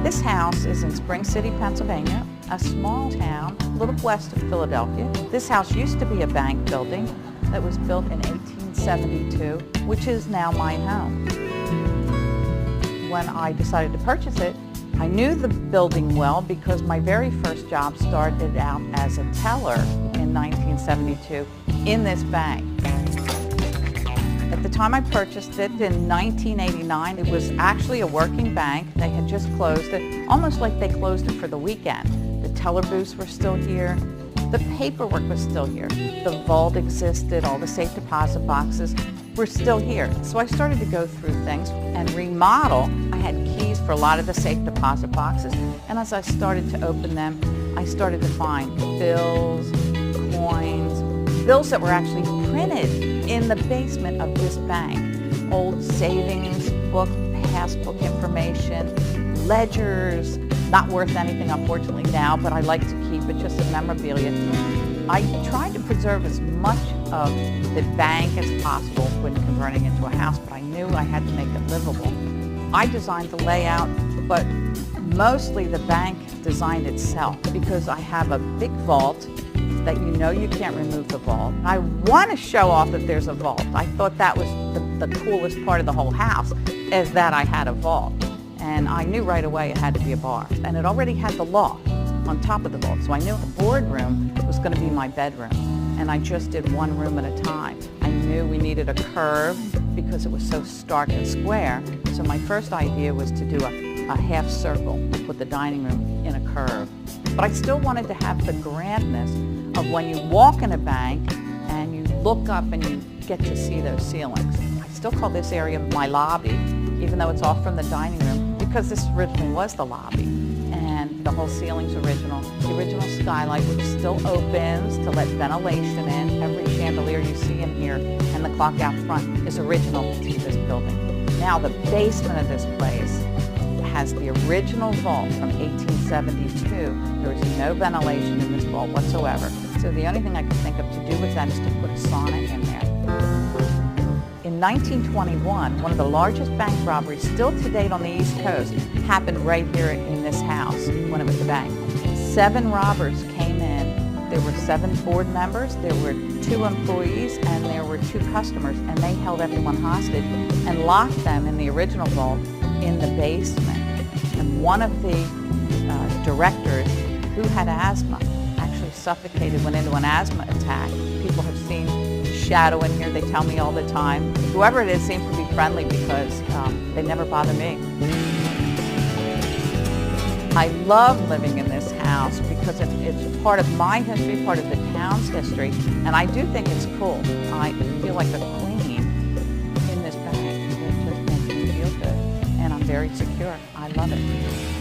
This house is in Spring City, Pennsylvania, a small town a little west of Philadelphia. This house used to be a bank building that was built in 1872, which is now my home. When I decided to purchase it, I knew the building well because my very first job started out as a teller in 1972 in this bank. At the time I purchased it in 1989, it was actually a working bank. They had just closed it, almost like they closed it for the weekend. The teller booths were still here. The paperwork was still here. The vault existed. All the safe deposit boxes were still here. So I started to go through things and remodel. I had keys for a lot of the safe deposit boxes. And as I started to open them, I started to find bills, coins, bills that were actually printed in the basement of this bank. Old savings book, passbook information, ledgers, not worth anything unfortunately now, but I like to keep it just as memorabilia. I tried to preserve as much of the bank as possible when converting into a house, but I knew I had to make it livable. I designed the layout, but mostly the bank designed itself because I have a big vault that you can't remove the vault. I want to show off that there's a vault. I thought that was the coolest part of the whole house, is that I had a vault. And I knew right away it had to be a bar. And it already had the loft on top of the vault. So I knew the boardroom was going to be my bedroom. And I just did one room at a time. I knew we needed a curve because it was so stark and square. So my first idea was to do a half circle, put the dining room in a curve. But I still wanted to have the grandness of when you walk in a bank and you look up and you get to see those ceilings. I still call this area my lobby, even though it's off from the dining room, because this originally was the lobby. And the whole ceiling's original. The original skylight, which still opens to let ventilation in. Every chandelier you see in here and the clock out front is original to this building. Now the basement of this place has the original vault from 1872. There was no ventilation in this vault whatsoever. So the only thing I could think of to do with that is to put a sauna in there. In 1921, one of the largest bank robberies still to date on the East Coast happened right here in this house when it was the bank. 7 robbers came in. There were 7 board members, there were 2 employees, and there were 2 customers, and they held everyone hostage and locked them in the original vault in the basement. And one of the directors, who had asthma, actually suffocated, went into an asthma attack. People have seen shadow in here, they tell me all the time. Whoever it is seems to be friendly because they never bother me. I love living in this house because it's part of my history, part of the town's history, and I do think it's cool. I feel like a queen in this bank. It just makes me feel good, and I'm very secure. I love it.